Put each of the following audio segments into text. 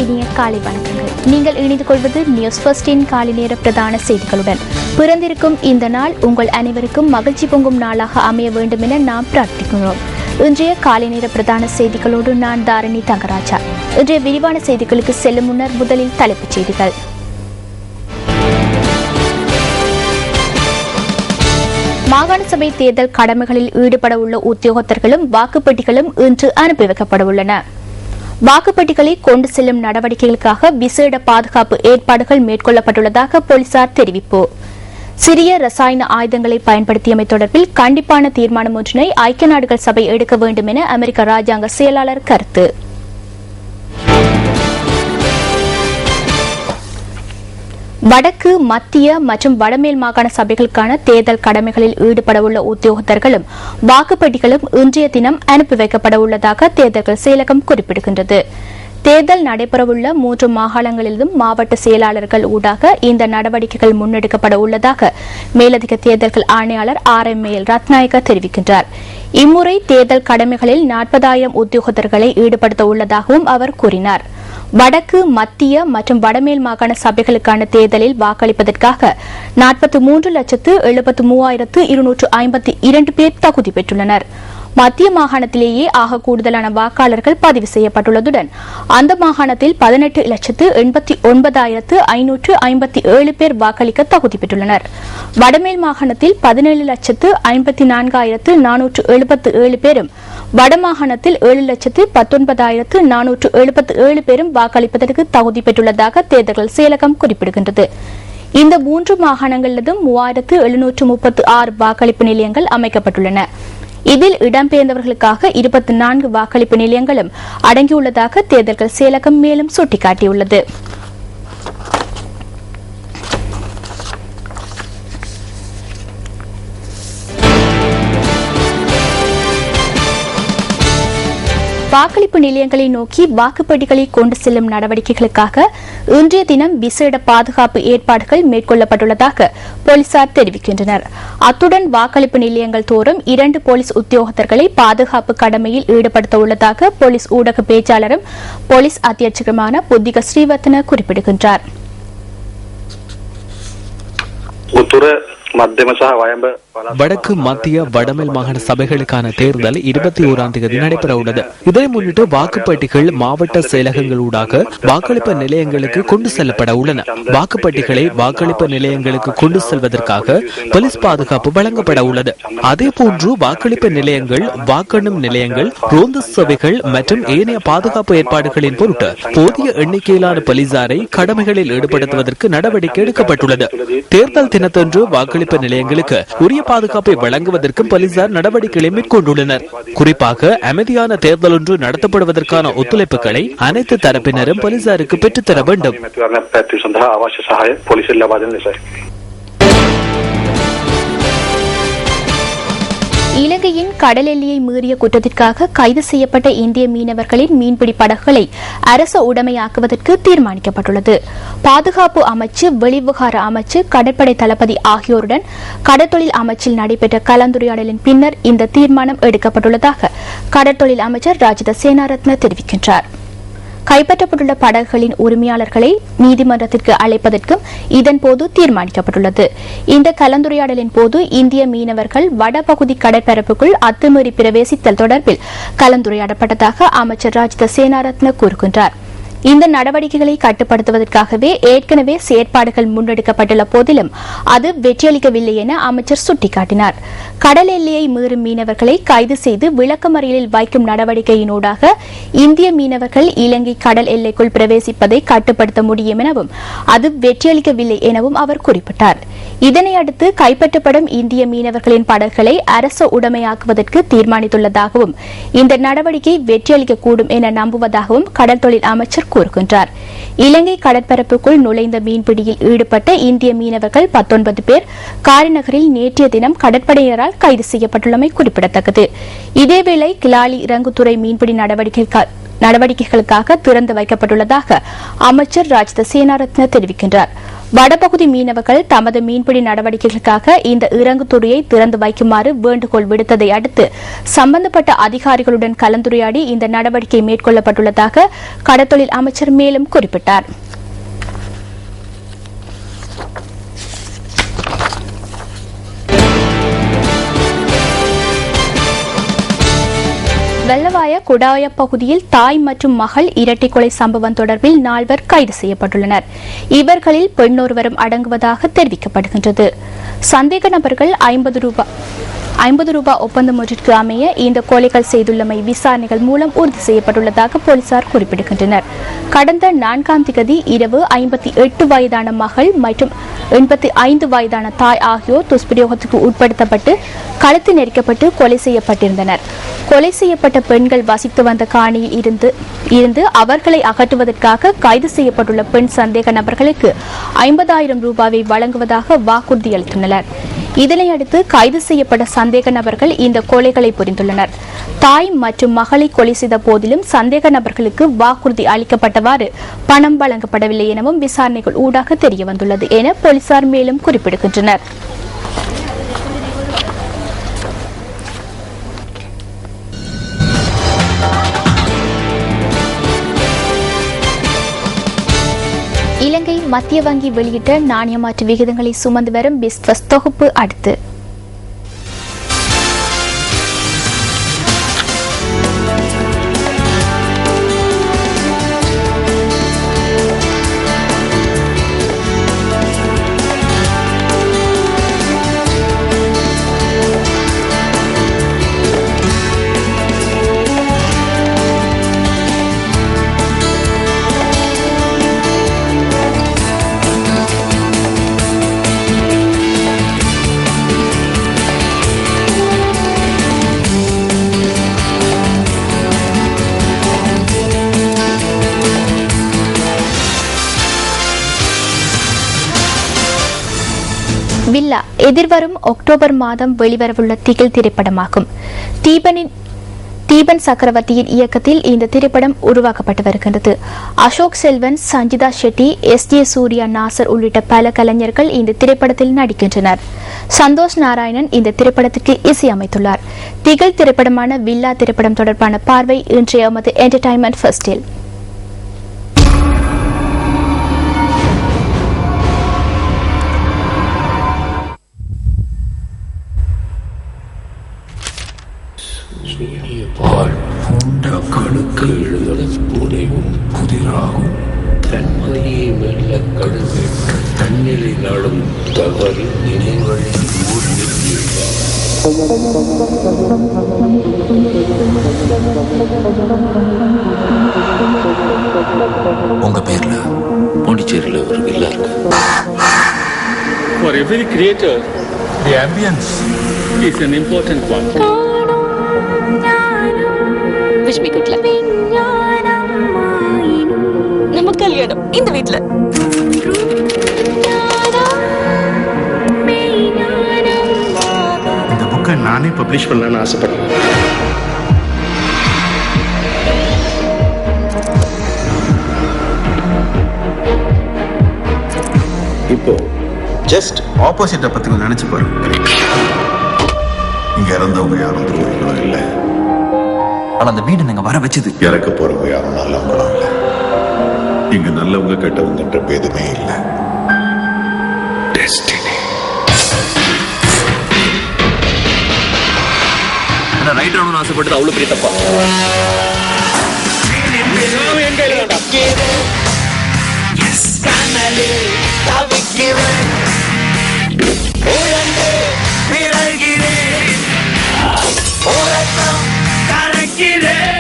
இனிய காலை வணக்கங்கள். நீங்கள் இணைந்து கொள்வது நியூஸ் ஃபர்ஸ்டின் காலை நேர பிரதான செய்திகளுடன். பிறந்திருக்கும் இந்த நாள் உங்கள் அனைவருக்கும் மகிழ்ச்சி பொங்கும் நாளாக அமைய வேண்டும் என நாம் பிரார்த்திக்கிறோம். இன்றைய காலை நேர பிரதான செய்திகளோடு நான் தாரணி தங்கராஜா. இன்றைய விரிவான செய்திகளுக்கு செல்லும் முன்னர் முதலில் தலைப்புச் செய்திகள். மாகாண சபை தேர்தல் கடமைகளில் ஈடுபட உள்ள உத்தியோகத்தர்களும் வாக்குப்பெட்டிகளும் இன்று அனுப்பி வைக்கப்பட உள்ளன. வாக்குப்பெட்டிகளை கொண்டு செல்லும் நடவடிக்கைகளுக்காக விசேட பாதுகாப்பு ஏற்பாடுகள் மேற்கொள்ளப்பட்டுள்ளதாக போலீசார் தெரிவிப்பு. சிறிய ரசாயன ஆயுதங்களை பயன்படுத்தியமை தொடர்பில் கண்டிப்பான தீர்மானம் ஒன்றினை ஐக்கிய நாடுகள் சபை எடுக்க வேண்டும் என அமெரிக்க ராஜாங்க செயலாளர் கருத்து. வடக்கு, மத்திய மற்றும் வடமேல் மாகாண சபைகளுக்கான தேர்தல் கடமைகளில் ஈடுபட உள்ள உத்தியோகத்தர்களும் வாக்குப்பெட்டிகளும் இன்றைய தினம் அனுப்பி வைக்கப்பட உள்ளதாக தேர்தல்கள் செயலகம் குறிப்பிடுகின்றது. தேர்தல் நடைபெறவுள்ள 3 மாகாணங்களிலும் மாவட்ட செயலாளர்கள் ஊடாக இந்த நடவடிக்கைகள் முன்னெடுக்கப்பட உள்ளதாக மேலதிக தேர்தல்கள் ஆணையாளர் RML ரத்நாயக்க தெரிவிக்கின்றார். இம்முறை தேர்தல் கடமைகளில் 40,000 உத்தியோகத்தர்களை ஈடுபடுத்த உள்ளதாகவும் அவர் கூறினார். வடக்கு, மத்திய மற்றும் வடமேல் மாகாண சபைகளுக்கான தேர்தலில் வாக்களிப்பதற்காக 43,73,252 பேர் தகுதி பெற்றுள்ளனர். மத்திய மாகாணத்திலேயே ஆக கூடுதலான வாக்காளர்கள் பதிவு செய்யப்பட்டுள்ளதுடன் அந்த மாகாணத்தில் 18,89,557 பேர் வாக்களிக்க தகுதி பெற்றுள்ளனர். வடமேல் மாகாணத்தில் 17,54,477 பேரும், வடமாகாணத்தில் 7,19,477 பேரும் வாக்களிப்பதற்கு தகுதி பெற்றுள்ளதாக தேர்தல்கள் செயலகம் குறிப்பிடுகின்றது. இந்த 3 மாகாணங்களிலும் 3,736 வாக்களிப்பு நிலையங்கள் அமைக்கப்பட்டுள்ளன. இதில் இடம்பெயர்ந்தவர்களுக்காக 24 வாக்களிப்பு நிலையங்களும் அடங்கியுள்ளதாக தேர்தல்கள் செயலகம் மேலும் சுட்டிக்காட்டியுள்ளது. வாக்களிப்பு நிலையங்களை நோக்கி வாக்குப்பெட்டிகளை கொண்டு செல்லும் நடவடிக்கைகளுக்காக இன்றைய தினம் விசேட பாதுகாப்பு ஏற்பாடுகள் மேற்கொள்ளப்பட்டுள்ளதாக போலீசார் தெரிவிக்கின்றனர். அத்துடன் வாக்களிப்பு நிலையங்கள் தோறும் 2 போலீஸ் உத்தியோகத்தர்களை பாதுகாப்பு கடமையில் ஈடுபடுத்த உள்ளதாக போலீஸ் ஊடக பேச்சாளரும் போலீஸ் அத்தியட்சகருமான புத்திக ஸ்ரீவர்த்தன குறிப்பிடுகின்றார். வடக்கு, மத்திய, வடமேல் மாகாண சபைகளுக்கான தேர்தல் 21ஆம் தேதி நடைபெற உள்ளது. இதை முன்னிட்டு வாக்குப்பெட்டிகள் மாவட்ட செயலகங்களூடாக வாக்களிப்பு நிலையங்களுக்கு கொண்டு செல்லப்பட உள்ளன. வாக்குப்பெட்டிகளை வாக்களிப்பு நிலையங்களுக்கு கொண்டு செல்வதற்காக போலீஸ் பாதுகாப்பு வழங்கப்பட உள்ளது. அதேபோன்று வாக்களிப்பு நிலையங்கள், வாக்கெண்ணும் நிலையங்கள், ரோந்து சபைகள் மற்றும் ஏனைய பாதுகாப்பு ஏற்பாடுகளின் பொருட்டு போதிய எண்ணிக்கையிலான போலீசாரை கடமைகளில் ஈடுபடுத்துவதற்கு நடவடிக்கை எடுக்கப்பட்டுள்ளது. தேர்தல் தினத்தன்று வாக்களிப்பு நிலையங்களுக்கு உரிய பாதுகாப்பை வழங்குவதற்கும் போலீசார் நடவடிக்கைகளை மேற்கொண்டுள்ளனர். குறிப்பாக அமைதியான தேர்தல் ஒன்று நடத்தப்படுவதற்கான ஒத்துழைப்புகளை அனைத்து தரப்பினரும் போலீசாருக்கு பெற்றுத்தர வேண்டும். இலங்கையின் கடல் எல்லையை மீறிய குற்றத்திற்காக கைது செய்யப்பட்ட இந்திய மீனவர்களின் மீன்பிடி படகுகளை அரச உடைமையாக்குவதற்கு தீர்மானிக்கப்பட்டுள்ளது. பாதுகாப்பு அமைச்சு, வெளிவிவகார அமைச்சு, கடற்படை தளபதி ஆகியோருடன் கடற்தொழில் அமைச்சில் நடைபெற்ற கலந்துரையாடலின் பின்னர் இந்த தீர்மானம் எடுக்கப்பட்டுள்ளதாக கடற்தொழில் அமைச்சர் ராஜித சேனாரத்ன தெரிவிக்கின்றார். கைப்பற்றப்பட்டுள்ள படகுகளின் உரிமையாளர்களை நீதிமன்றத்திற்கு அழைப்பதற்கும் இதன்போது தீர்மானிக்கப்பட்டுள்ளது. இந்த கலந்துரையாடலின் போது இந்திய மீனவர்கள் வடபகுதி கடற்பரப்புக்குள் அத்துமீறி பிரவேசித்தல் தொடர்பில் கலந்துரையாடப்பட்டதாக அமைச்சர் ராஜித சேனாரத்ன கூறுகின்றார். இந்த நடவடிக்கைகளை கட்டுப்படுத்துவதற்காகவே ஏற்கனவே செயற்பாடுகள் முன்னெடுக்கப்பட்டுள்ள போதிலும் அது வெற்றியளிக்கவில்லை என அமைச்சர் சுட்டிக்காட்டினார். கடல் எல்லையை மீறும் மீனவர்களை கைது செய்து விளக்கமறியலில் வைக்கும் நடவடிக்கையினூடாக இந்திய மீனவர்கள் இலங்கை கடல் எல்லைக்குள் பிரவேசிப்பதை கட்டுப்படுத்த முடியும் எனவும் அது வெற்றியளிக்கவில்லை எனவும் அவர் குறிப்பிட்டார். இதனையடுத்து கைப்பற்றப்படும் இந்திய மீனவர்களின் படகுகளை அரச உடைமையாக்குவதற்கு தீர்மானித்துள்ளதாகவும் இந்த நடவடிக்கை வெற்றியளிக்கக்கூடும் என நம்புவதாகவும் கடற்தொழில் அமைச்சர் கூறுகின்றார். இலங்கை கடற்பரப்புக்குள் நுழைந்த மீன்பிடியில் ஈடுபட்ட இந்திய மீனவர்கள் 19 பேர் காரிநகரில் நேற்றைய தினம் கடற்படையினரால் கைது செய்யப்பட்டுள்ளமை குறிப்பிடத்தக்கது. இதேவேளை கிளாலி இறங்குதுறை மீன்பிடி நடவடிக்கைகளுக்காக திறந்து வைக்கப்பட்டுள்ளதாக அமைச்சர் ராஜித சேனாரத்ன தெரிவிக்கின்றார். வடபகுதி மீனவர்கள் தமது மீன்பிடி நடவடிக்கைகளுக்காக இந்த இறங்கு துறையை திறந்து வைக்குமாறு வேண்டுகோள் விடுத்ததை அடுத்து சம்பந்தப்பட்ட அதிகாரிகளுடன் கலந்துரையாடி இந்த நடவடிக்கை மேற்கொள்ளப்பட்டுள்ளதாக கடற்தொழில் அமைச்சர் மேலும் குறிப்பிட்டார். வெள்ளவாய குடாய பகுதியில் தாய் மற்றும் மகள் இரட்டை கொலை சம்பவம் தொடர்பில் 4 கைது செய்யப்பட்டுள்ளனர். இவர்களில் பெண்ணொருவரும் அடங்குவதாக தெரிவிக்கப்படுகின்றது. சந்தேக நபர்கள் 50 ரூபாய் ஒப்பந்தம் ஒன்றிற்கு அமைய இந்த கொலைகள் செய்துள்ளமை விசாரணைகள் மூலம் உறுதி செய்யப்பட்டுள்ளதாக போலீசார் குறிப்பிடுகின்றனர். கடந்த 4ஆம் தேதி இரவு 58 வயதான மகள் மற்றும் 85 வயதான தாய் ஆகியோர் துஷ்பிரயோகத்துக்கு உட்படுத்தப்பட்டு கழுத்து நெரிக்கப்பட்டு கொலை செய்யப்பட்டிருந்தனர். கொலை செய்யப்பட்ட பெண்கள் வசித்து வந்த காணியில் இருந்து அவர்களை அகற்றுவதற்காக கைது செய்யப்பட்டுள்ள பெண் சந்தேக நபர்களுக்கு 50,000 ரூபாயை வழங்குவதாக வாக்குறுதி அளித்துள்ளனர். இதனையடுத்து கைது செய்யப்பட்ட சந்தேக நபர்கள் இந்த கொலைகளை புரிந்துள்ளனர். தாய் மற்றும் மகளை கொலை செய்த போதிலும் சந்தேக நபர்களுக்கு வாக்குறுதி அளிக்கப்பட்டவாறு பணம் வழங்கப்படவில்லை எனவும் விசாரணைகள் ஊடாக தெரியவந்துள்ளது என போலீசார் மேலும் குறிப்பிடுகின்றனர். இலங்கை மத்திய வங்கி வெளியிட்ட நாணய மாற்று விகிதங்களை சுமந்து வரும் பிஸ்வஸ் தொகுப்பு அடுத்து வில்லா எதிர்வரும் அக்டோபர் மாதம் வெளிவரவுள்ள திகில் திரைப்படமாகும். தீபன் சக்கரவர்த்தியின் இயக்கத்தில் இந்த திரைப்படம் உருவாக்கப்பட்டு வருகின்றது. அசோக் செல்வன், சஞ்சிதா ஷெட்டி, SJ சூர்யா, நாசர் உள்ளிட்ட பல கலைஞர்கள் இந்த திரைப்படத்தில் நடிக்கின்றனர். சந்தோஷ் நாராயணன் இந்த திரைப்படத்திற்கு இசையமைத்துள்ளார். திகில் திரைப்படமான வில்லா திரைப்படம் தொடர்பான பார்வை இன்றைய எமது என்டர்டைன்மெண்ட் ஃபர்ஸ்டில். புனைவும் புதிராகும் தன்மையை வெள்ள கடுவேற்ற தன்னிலை நாளும் தவறி நினைவழி உங்க பேர்ல பாண்டிச்சேரியில் ஒரு வில்லா இருக்கு. For every creator, The ambience is an important one. Wish me good luck. நம்ம கல்யாணம் இந்த வீட்ல. இந்த புக்கை நானே பப்ளிஷ் பண்ணலாம்னு ஆசைப்படுறேன். இப்போ ஜஸ்ட் ஆப்போசிட்டை பத்தி கொஞ்சம் நினைச்சு பாருங்க. இங்க இறந்தவங்க யாரும் துரோகிகளும் இல்லை. ஆனா அந்த வீடு நாங்க வர வச்சது இறக்க போறவங்க யாரும் நல்லவங்களும் இல்லை. இங்க நல்லவங்க கெட்டவங்கன்ற பேதமே இல்லை. டெஸ்டினி. ரைட் ஆகணும்னு ஆசைப்பட்டது அவ்வளவு பெரிய தப்பா?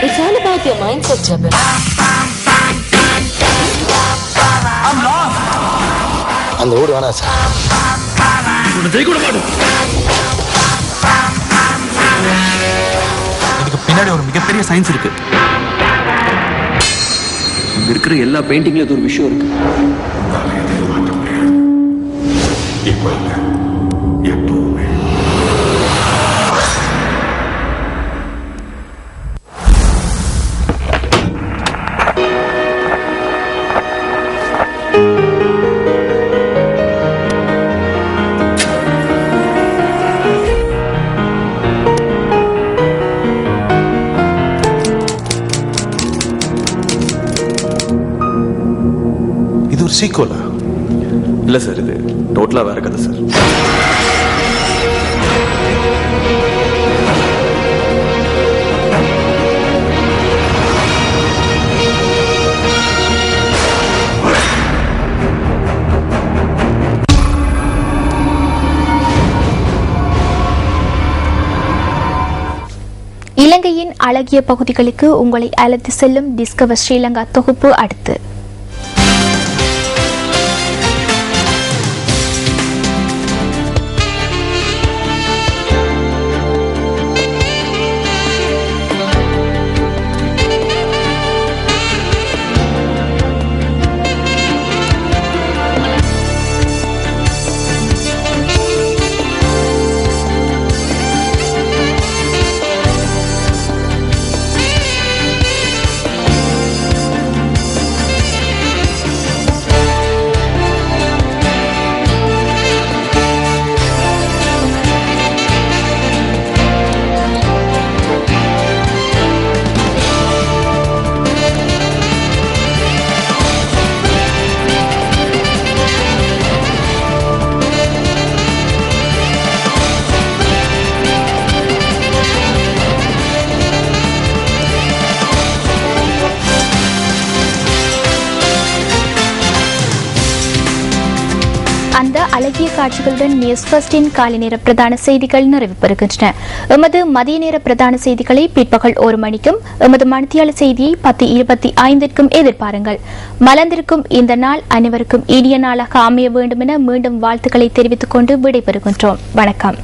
It's all about your mindset, Jabir. அந்த ஊர் வேணாம் சார். இதுக்கு பின்னாடி ஒரு மிகப்பெரிய சயின்ஸ் இருக்கு. இங்க இருக்கிற எல்லா பெயிண்டிங்ல ஒரு விஷயம் இருக்கு. இப்போ இல்லை, எப்பவுமே. சீக்கோலா? இல்ல சார், இது டோட்டலா வேற கதை சார். இலங்கையின் அழகிய பகுதிகளுக்கு உங்களை அழைத்து செல்லும் டிஸ்கவர் ஸ்ரீலங்கா தொகுப்பு அடுத்து. அந்த அழகிய காட்சிகளுடன் நியூஸ் ஃபர்ஸ்டின் காலை நேர பிரதான செய்திகள் நிறைவு பெறுகின்றன. எமது மதிய நேர பிரதான செய்திகளை பிற்பகல் 1 மணிக்கும், எமது மணித்தியால செய்தியை 10:25க்கும் எதிர்பாருங்கள். மலர்ந்திருக்கும் இந்த நாள் அனைவருக்கும் இனிய நாளாக அமைய வேண்டும் என மீண்டும் வாழ்த்துக்களை தெரிவித்துக் கொண்டு விடைபெறுகின்றோம். வணக்கம்.